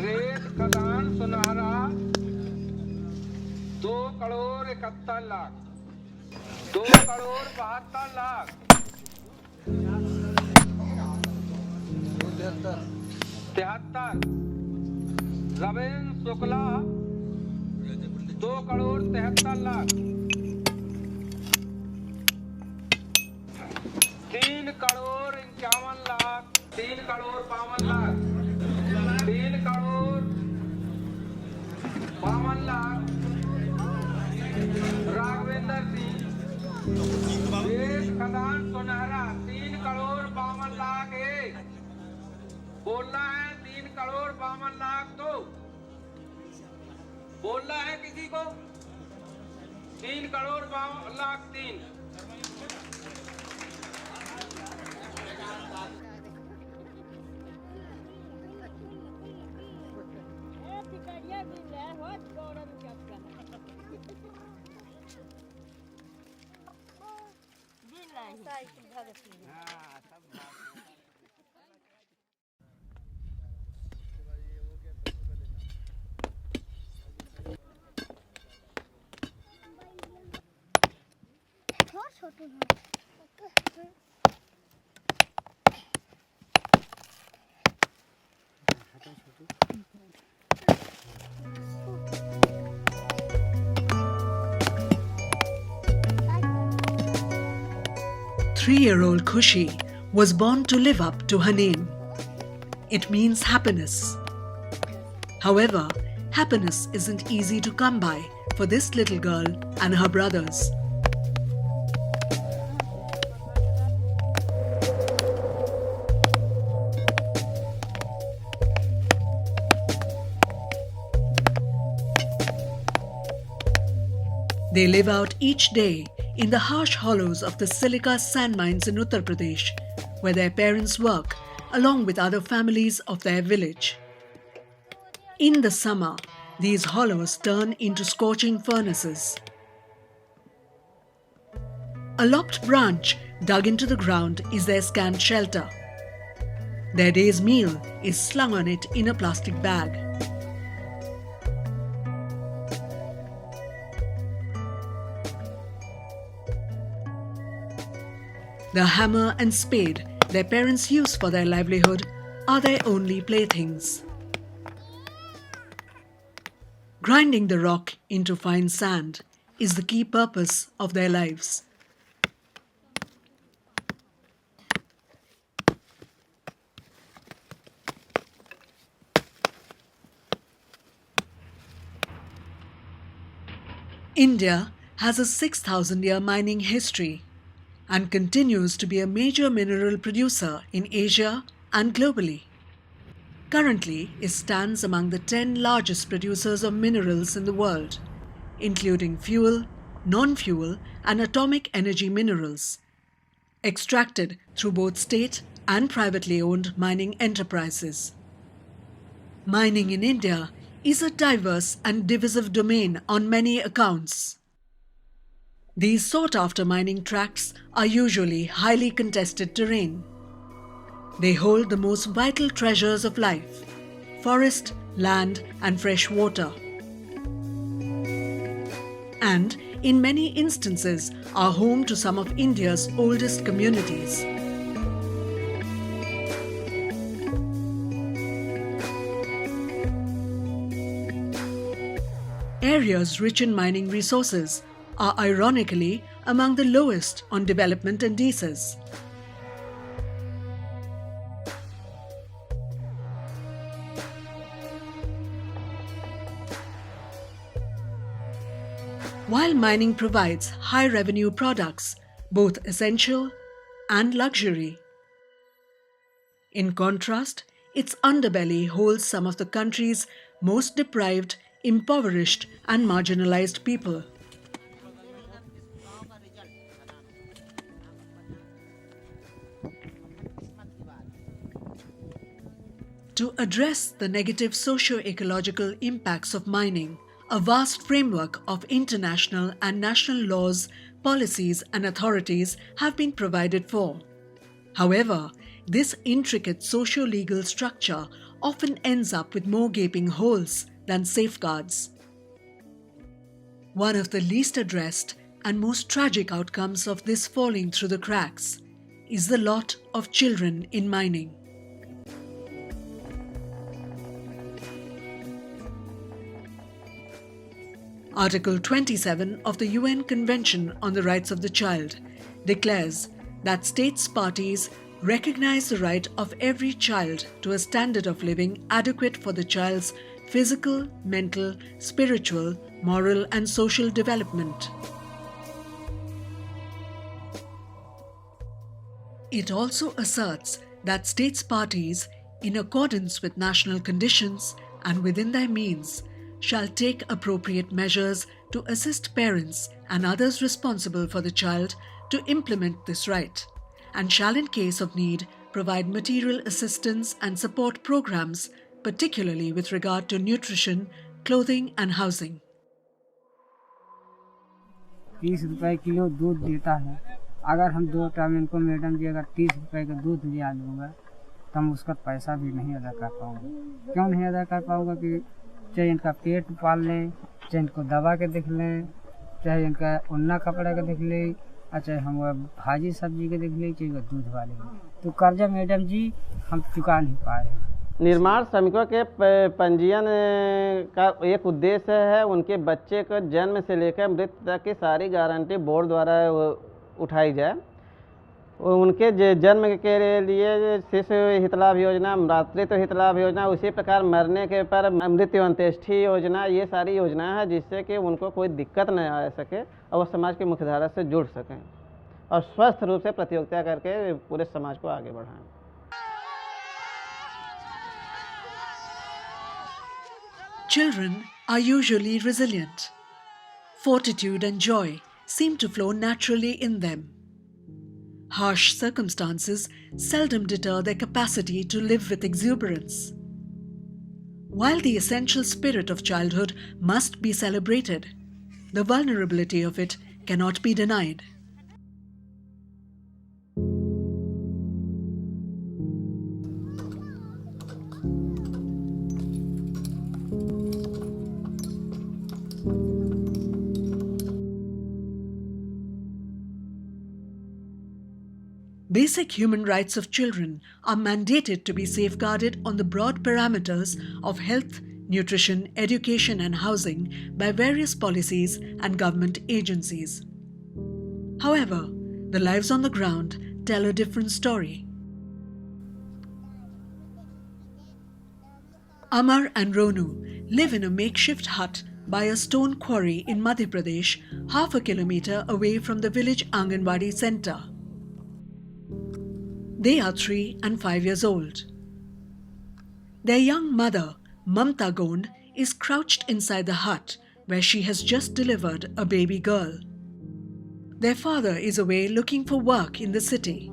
रेत खदान सुनहरा 2,71,00,000 2,72,00,000 73 रवीन्द्र शुक्ला 2,73,00,000 3,51,00,000 3,52,00,000 3,52,00,000 राघवेंद्र सिंह रेत खदान सुनहरा 3,52,00,000 एक बोलना है 3,52,00,000 दो बोलना है किसी को 3,52,00,000 3 3-year-old Khushi was born to live up to her name. It means happiness. However, happiness isn't easy to come by for this little girl and her brothers. They live out each day in the harsh hollows of the silica sand mines in Uttar Pradesh, where their parents work along with other families of their village. In the summer, these hollows turn into scorching furnaces. A lopped branch dug into the ground is their scant shelter. Their day's meal is slung on it in a plastic bag. The hammer and spade their parents use for their livelihood are their only playthings. Grinding the rock into fine sand is the key purpose of their lives. India has a 6,000-year mining history and continues to be a major mineral producer in Asia and globally. Currently, it stands among the 10 largest producers of minerals in the world, including fuel, non-fuel, and atomic energy minerals, extracted through both state and privately owned mining enterprises. Mining in India is a diverse and divisive domain on many accounts. These sought-after mining tracts are usually highly contested terrain. They hold the most vital treasures of life: forest, land, and fresh water. And, in many instances, are home to some of India's oldest communities. Areas rich in mining resources are ironically among the lowest on development indices. While mining provides high revenue products, both essential and luxury. In contrast, its underbelly holds some of the country's most deprived, impoverished, and marginalized people. To address the negative socio-ecological impacts of mining, a vast framework of international and national laws, policies, and authorities have been provided for. However, this intricate socio-legal structure often ends up with more gaping holes than safeguards. One of the least addressed and most tragic outcomes of this falling through the cracks is the lot of children in mining. Article 27 of the UN Convention on the Rights of the Child declares that states parties recognize the right of every child to a standard of living adequate for the child's physical, mental, spiritual, moral, and social development. It also asserts that states parties, in accordance with national conditions and within their means, shall take appropriate measures to assist parents and others responsible for the child to implement this right, and shall in case of need provide material assistance and support programs, particularly with regard to nutrition, clothing and housing. 30 रुपए kilo दूध देता है। अगर हम 2 time इनको madam जी अगर 30 रुपए का दूध लिया दूंगा तो हम उसका पैसा भी नहीं अदा कर पाऊंगा। क्यों नहीं अदा कर पाऊंगा कि चाहे इनका पेट पाल लें, चाहे इनको दवा के देख लें, चाहे इनका उन्ना कपड़ा का देख लें, चाहे हम भाजी सब्जी के देख लें, चाहे दूध वाले तो कर्जा मैडम जी हम चुका नहीं पा रहे हैं। निर्माण श्रमिकों के पंजीयन का एक उद्देश्य है उनके बच्चे को जन्म से लेकर मृत्यु तक की सारी गारंटी बोर्ड द्वारा उठाई जाए। उनके जन्म के लिए शिशु हित लाभ योजना, मातृत्व हित लाभ योजना, उसी प्रकार मरने के पर मृत्यु अंत्येष्टि योजना, ये सारी योजनाएं हैं जिससे कि उनको कोई दिक्कत न आ सके और वो समाज की मुख्यधारा से जुड़ सकें और स्वस्थ रूप से प्रतियोगिता करके पूरे समाज को आगे बढ़ाएं। Children are usually resilient. Fortitude and joy seem to flow naturally in them. Harsh circumstances seldom deter their capacity to live with exuberance. While the essential spirit of childhood must be celebrated, the vulnerability of it cannot be denied. Basic human rights of children are mandated to be safeguarded on the broad parameters of health, nutrition, education and housing by various policies and government agencies. However, the lives on the ground tell a different story. Amar and Ronu live in a makeshift hut by a stone quarry in Madhya Pradesh, half a kilometer away from the village Anganwadi center. They are 3 and 5 years old. Their young mother, Mamta Gond, is crouched inside the hut where she has just delivered a baby girl. Their father is away looking for work in the city.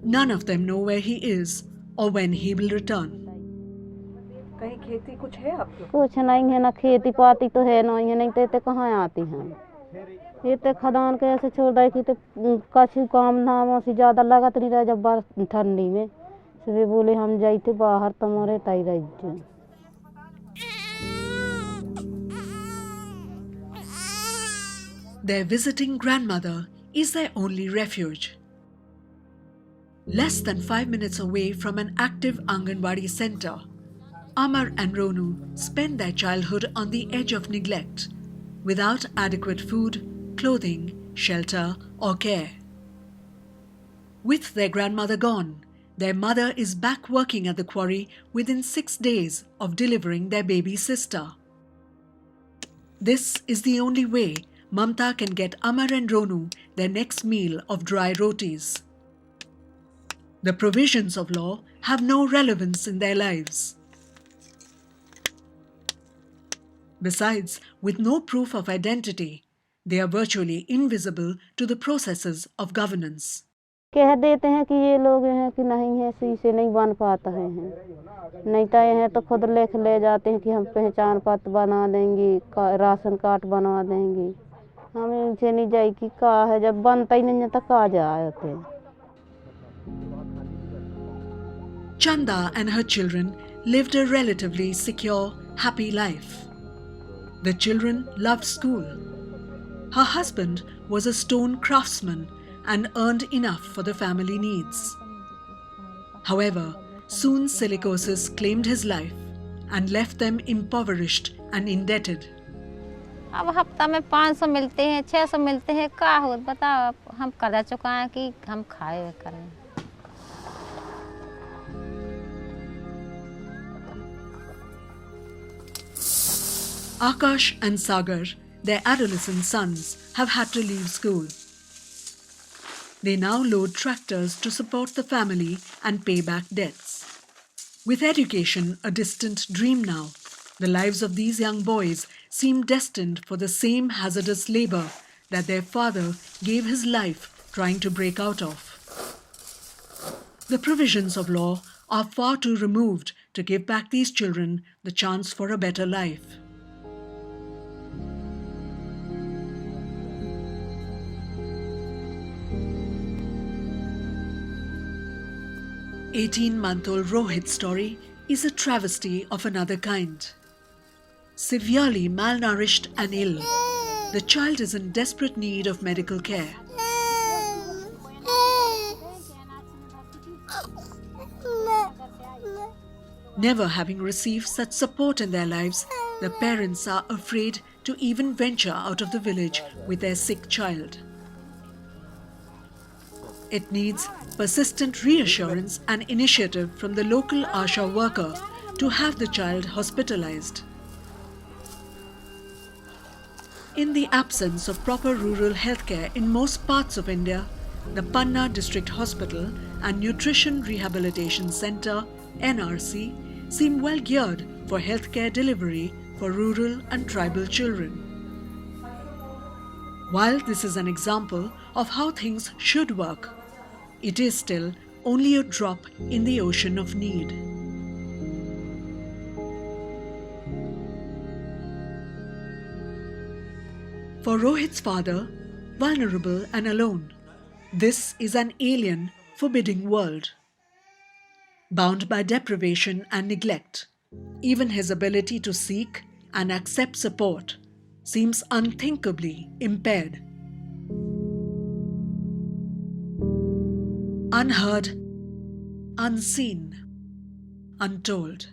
None of them know where he is or when he will return. कहीं खेती कुछ है आपको? कुछ नहीं है, ना खेती पाती तो है नहीं है, नहीं तो कहाँ आती हैं। ये तो खदान के ऐसे छोड़ दी कि तो कछु काम नाम से ज़्यादा लागत नहीं रहा जब बार ठंडी में सुबह बोले हम जाते बाहर तो मरे तई रही। Their visiting grandmother is their only refuge. Less than 5 minutes away from an active Anganwadi center, Amar and Ronu spent their childhood on the edge of neglect, without adequate food, clothing, shelter, or care. With their grandmother gone, their mother is back working at the quarry within 6 days of delivering their baby sister. This is the only way Mamta can get Amar and Ronu their next meal of dry rotis. The provisions of law have no relevance in their lives. Besides, with no proof of identity, they are virtually invisible to the processes of governance. कह देते हैं कि ये लोग हैं कि नहीं है, सही से नहीं बन पाता है, नहीं तो ये हैं तो खुद लिख ले जाते हैं कि हम पहचान पत्र बना देंगे, राशन कार्ड बना देंगे। हमें इनसे नहीं जाए कि का है, जब बनता ही नहीं है तो का जाते। Chanda and her children lived a relatively secure, happy life. The children loved school. Her husband was a stone craftsman and earned enough for the family needs. However, soon silicosis claimed his life and left them impoverished and indebted. अब हफ्ता में 500 मिलते हैं, 600 मिलते हैं, का हो बताओ, हम कर्जा चुकाएं कि हम खाए करें। Akash and Sagar, their adolescent sons, have had to leave school. They now load tractors to support the family and pay back debts. With education a distant dream now, the lives of these young boys seem destined for the same hazardous labor that their father gave his life trying to break out of. The provisions of law are far too removed to give back these children the chance for a better life. The 18-month-old Rohit's story is a travesty of another kind. Severely malnourished and ill, the child is in desperate need of medical care. Never having received such support in their lives, the parents are afraid to even venture out of the village with their sick child. It needs persistent reassurance and initiative from the local ASHA worker to have the child hospitalized. In the absence of proper rural healthcare in most parts of India, the Panna District Hospital and Nutrition Rehabilitation Centre (NRC) seem well geared for healthcare delivery for rural and tribal children. While this is an example of how things should work, it is still only a drop in the ocean of need. For Rohit's father, vulnerable and alone, this is an alien, forbidding world. Bound by deprivation and neglect, even his ability to seek and accept support seems unthinkably impaired. Unheard, unseen, untold.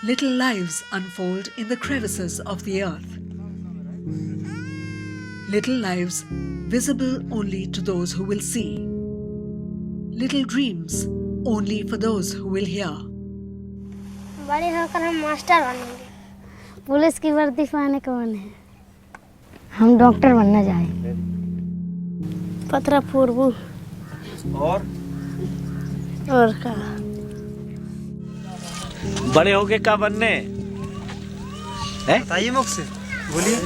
Little lives unfold in the crevices of the earth. Little lives visible only to those who will see. Little dreams only for those who will hear. बड़े होकर हम master बनेंगे। Police की वर्दी पाने कौन है? हम डॉक्टर बनना चाहेंगे। पतरा फूरबू और का बड़े होके क्या बनने हैं? बताइए मुझसे, बोलिए।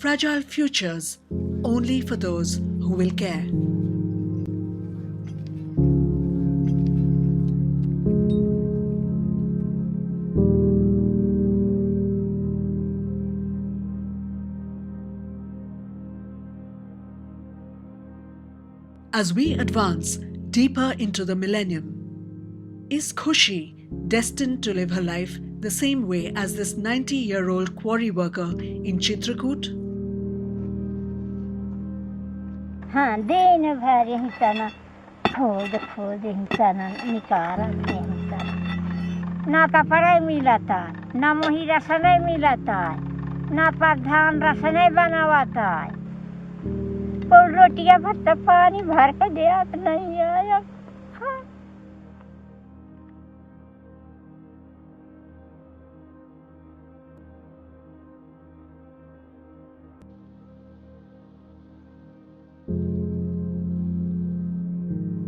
Fragile futures only for those who will care. As we advance deeper into the millennium, is Khushi destined to live her life the same way as this 90-year-old quarry worker in Chitrakoot? हाँ, दिन भर यही करना खोज खोज इंसान निकारा ना तो पढ़ाई मिला था ना मोही रसने मिला था ना प्रधान रसने बनावाता है और रोटियां भरता पानी भर के दिया तो नहीं आया।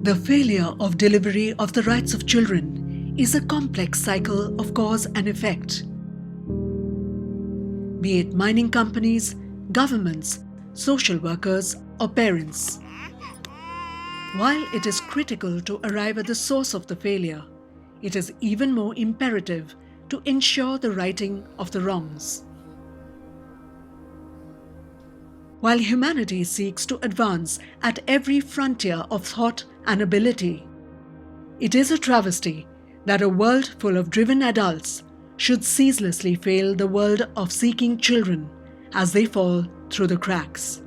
The failure of delivery of the rights of children is a complex cycle of cause and effect. Be it mining companies, governments, social workers, or parents. While it is critical to arrive at the source of the failure, it is even more imperative to ensure the righting of the wrongs. While humanity seeks to advance at every frontier of thought and ability, it is a travesty that a world full of driven adults should ceaselessly fail the world of seeking children as they fall through the cracks.